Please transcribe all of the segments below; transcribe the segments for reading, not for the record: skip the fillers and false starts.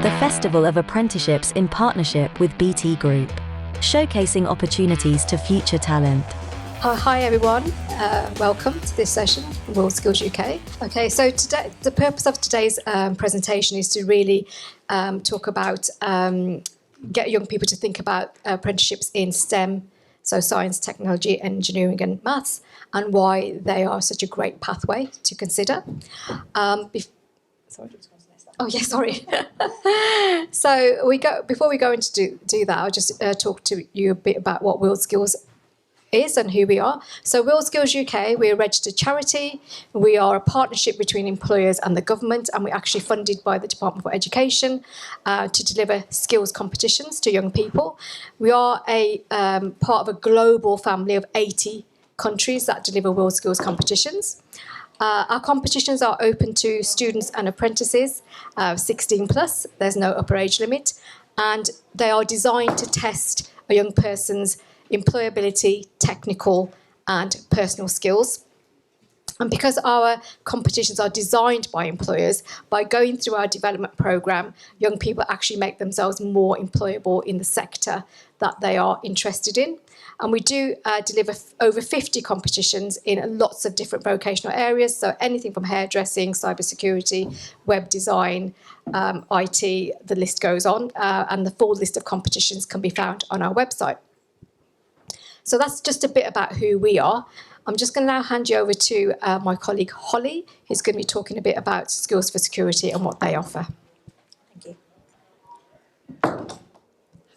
the Festival of Apprenticeships in partnership with BT Group, showcasing opportunities to future talent. Hi everyone, welcome to this session, WorldSkills UK. Okay, so today, the purpose of today's presentation is to really talk about, get young people to think about apprenticeships in STEM, so science, technology, engineering and maths, and why they are such a great pathway to consider. So before we go into do that, I'll just talk to you a bit about what WorldSkills is and who we are. So WorldSkills UK, we're a registered charity. We are a partnership between employers and the government, and we're actually funded by the Department for Education to deliver skills competitions to young people. We are a part of a global family of 80 countries that deliver WorldSkills competitions. Our competitions are open to students and apprentices, 16 plus, there's no upper age limit, and they are designed to test a young person's employability, technical and personal skills. And because our competitions are designed by employers, by going through our development programme, young people actually make themselves more employable in the sector that they are interested in. And we do deliver over 50 competitions in lots of different vocational areas, so anything from hairdressing, cybersecurity, web design, IT, the list goes on, and the full list of competitions can be found on our website. So that's just a bit about who we are. I'm just going to now hand you over to my colleague Holly, who's going to be talking a bit about Skills for Security and what they offer. Thank you.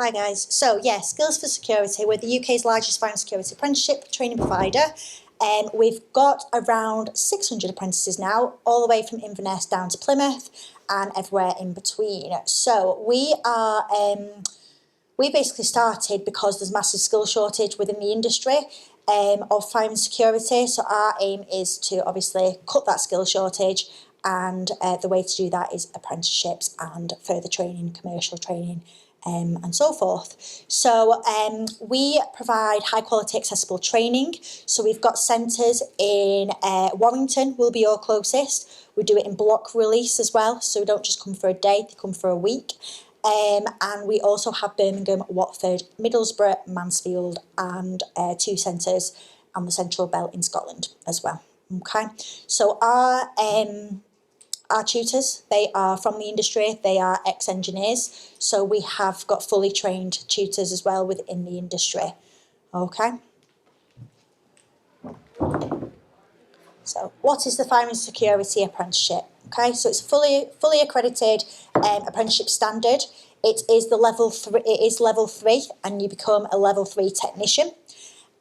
Hi guys. So yeah, Skills for Security, we're the UK's largest fire and security apprenticeship training provider. We've got around 600 apprentices now, all the way from Inverness down to Plymouth and everywhere in between. So we are... We basically started because there's massive skill shortage within the industry of fire and security. So our aim is to obviously cut that skill shortage, and the way to do that is apprenticeships and further training, commercial training, and so forth. So we provide high quality accessible training. So we've got centres in Warrington, will be your closest. We do it in block release as well. So we don't just come for a day, they come for a week. And we also have Birmingham, Watford, Middlesbrough, Mansfield, and 2 centres on the Central Belt in Scotland as well. Okay, so our tutors, they are from the industry, they are ex-engineers, so we have got fully trained tutors as well within the industry. Okay. So what is the Fire and Security Apprenticeship? Okay, so it's fully accredited apprenticeship standard. It is level 3, and you become a level 3 technician.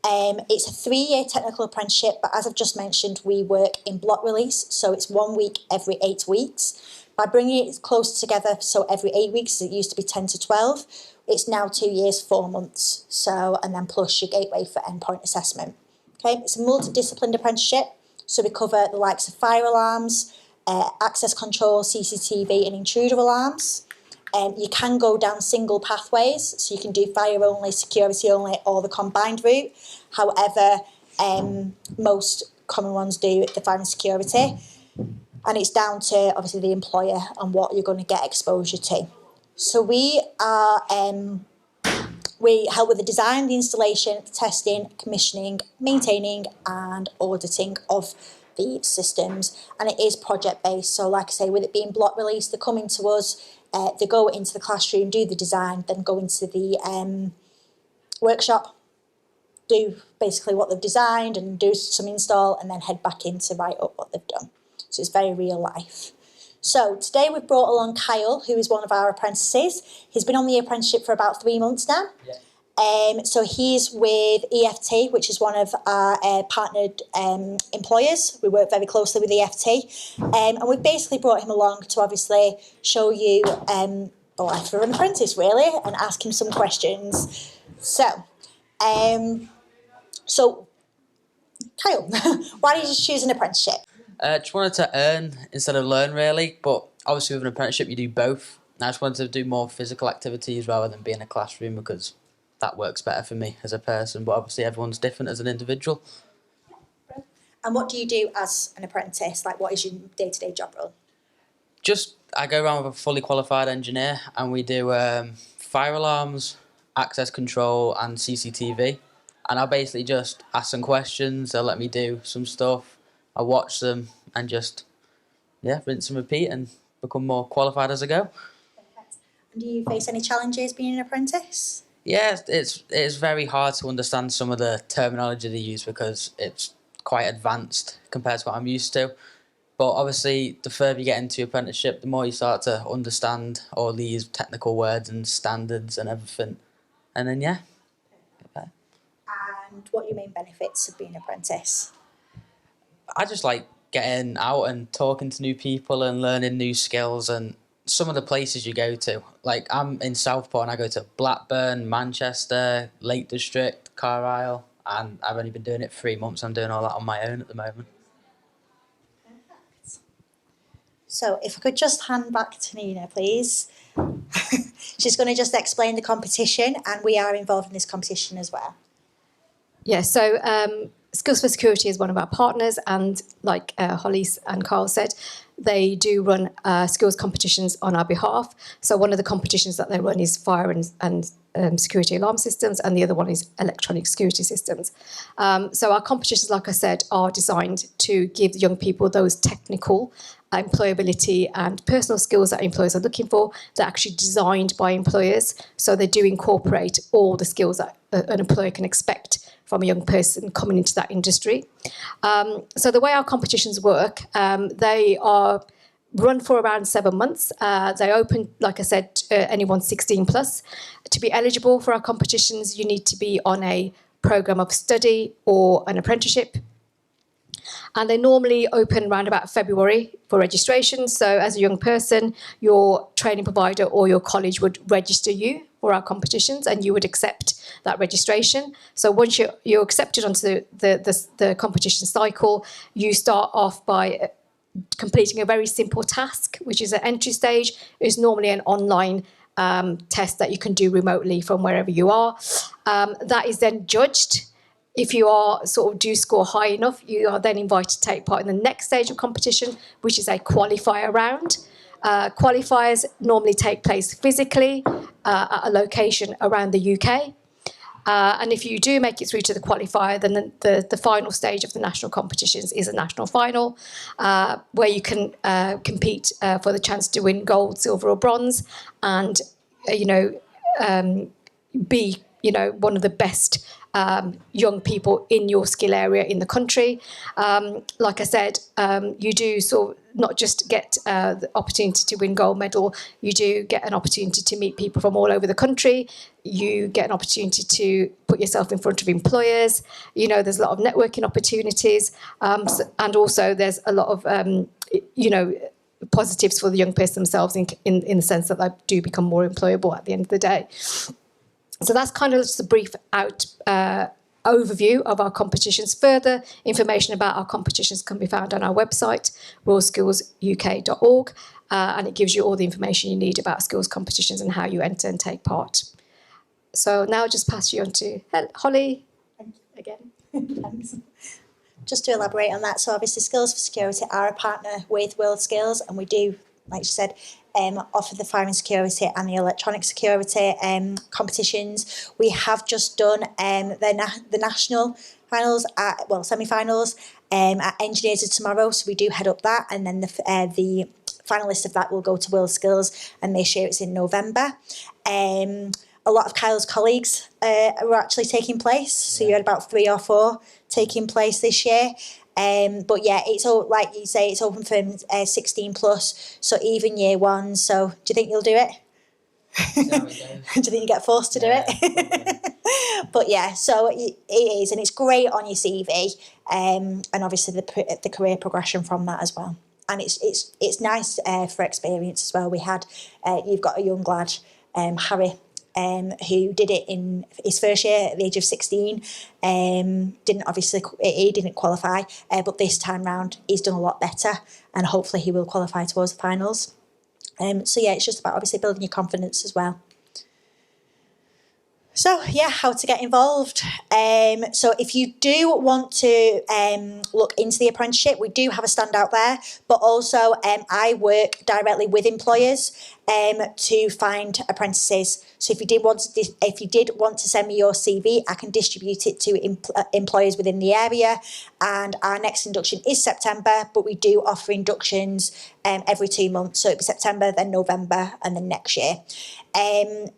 It's a 3-year technical apprenticeship, but as I've just mentioned, we work in block release, so it's 1 week every 8 weeks. By bringing it close together, so every 8 weeks, it used to be 10 to 12, it's now 2 years, 4 months. So, and then plus your gateway for endpoint assessment. Okay, it's a multidisciplined apprenticeship, so we cover the likes of fire alarms, access control, CCTV and intruder alarms. You can go down single pathways, so you can do fire only, security only, or the combined route. However, most common ones do the fire and security, and it's down to obviously the employer and what you're going to get exposure to. So we help with the design, the installation, the testing, commissioning, maintaining and auditing of the systems, and it is project based. So like I say, with it being block release, they're coming to us, they go into the classroom, do the design, then go into the workshop, do basically what they've designed and do some install, and then head back in to write up what they've done. So it's very real life. So today we've brought along Kyle, who is one of our apprentices. He's been on the apprenticeship for about 3 months now. Yeah. So he's with EFT, which is one of our partnered employers. We work very closely with EFT. And we've basically brought him along to obviously show you the life of an apprentice, really, and ask him some questions. So, Kyle, why did you choose an apprenticeship? Just wanted to earn instead of learn, really. But obviously with an apprenticeship, you do both. I just wanted to do more physical activities rather than be in a classroom, because that works better for me as a person, but obviously everyone's different as an individual. And what do you do as an apprentice? Like, what is your day-to-day job role? I go around with a fully qualified engineer, and we do fire alarms, access control, and CCTV. And I basically just ask them questions. They'll let me do some stuff. I watch them and just rinse and repeat and become more qualified as I go. And do you face any challenges being an apprentice? Yeah, it's very hard to understand some of the terminology they use because it's quite advanced compared to what I'm used to. But obviously, the further you get into your apprenticeship, the more you start to understand all these technical words and standards and everything. And then, yeah. Okay. And what are your main benefits of being an apprentice? I just like getting out and talking to new people and learning new skills and some of the places you go to. Like, I'm in Southport and I go to Blackburn, Manchester, Lake District, Carlisle, and I've only been doing it 3 months. I'm doing all that on my own at the moment. So if I could just hand back to Nina, please. She's going to just explain the competition, and we are involved in this competition as well. Yeah, so Skills for Security is one of our partners, and like Holly and Carl said, they do run skills competitions on our behalf. So one of the competitions that they run is fire and security alarm systems, and the other one is electronic security systems. So our competitions, like I said, are designed to give young people those technical employability and personal skills that employers are looking for. They're actually designed by employers, so they do incorporate all the skills that an employer can expect from a young person coming into that industry. So the way our competitions work, they are run for around 7 months. They open, like I said, anyone 16 plus. To be eligible for our competitions, you need to be on a programme of study or an apprenticeship. And they normally open around about February for registration. So as a young person, your training provider or your college would register you for our competitions, and you would accept that registration. So once you're accepted onto the competition cycle, you start off by completing a very simple task, which is an entry stage. It's normally an online test that you can do remotely from wherever you are. That is then judged. If you are do score high enough, you are then invited to take part in the next stage of competition, which is a qualifier round. Qualifiers normally take place physically at a location around the UK. And if you do make it through to the qualifier, then the final stage of the national competitions is a national final, where you can compete for the chance to win gold, silver, or bronze, and be one of the best young people in your skill area in the country. Like I said, you do not just get the opportunity to win gold medal, you do get an opportunity to meet people from all over the country. You get an opportunity to put yourself in front of employers. There's a lot of networking opportunities, and also there's a lot of positives for the young person themselves in the sense that they do become more employable at the end of the day. So that's kind of just a brief overview of our competitions. Further information about our competitions can be found on our website, WorldSkillsUK.org, and it gives you all the information you need about skills competitions and how you enter and take part. So now I'll just pass you on to Holly again. Thanks. Just to elaborate on that, so obviously Skills for Security are a partner with WorldSkills, and we do, like you said, offer the fire and security and the electronic security competitions. We have just done the national finals, semi-finals at Engineers of Tomorrow, so we do head up that, and then the finalists of that will go to WorldSkills, and this year it's in November. A lot of Kyle's colleagues were actually taking place, so you had about 3 or 4 taking place this year. But yeah, it's all, like you say, it's open for 16 plus, so even year one. So do you think you'll do it? Do you think you get forced to do it? But yeah, so it is, and it's great on your CV, and obviously the career progression from that as well. And it's nice for experience as well. We had you've got a young lad, Harry, who did it in his first year at the age of 16. He didn't qualify, but this time round he's done a lot better, and hopefully he will qualify towards the finals. So yeah, it's just about obviously building your confidence as well. So yeah, how to get involved. So if you do want to look into the apprenticeship, we do have a stand out there, but also I work directly with employers to find apprentices. So if you did want to send me your CV, I can distribute it to employers within the area. And our next induction is September, but we do offer inductions every 2 months. So it'll be September, then November, and then next year.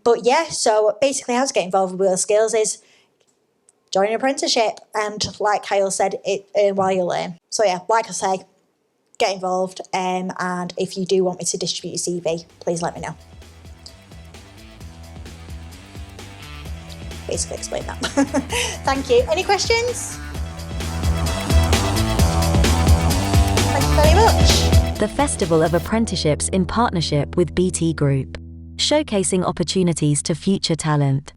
But yeah, so basically how to get involved with WorldSkills is join an apprenticeship, and like Kyle said, earn while you learn. So yeah, like I say, get involved, and if you do want me to distribute your CV, please let me know. Basically explain that. Thank you. Any questions? Thank you very much. The Festival of Apprenticeships in partnership with BT Group, showcasing opportunities to future talent.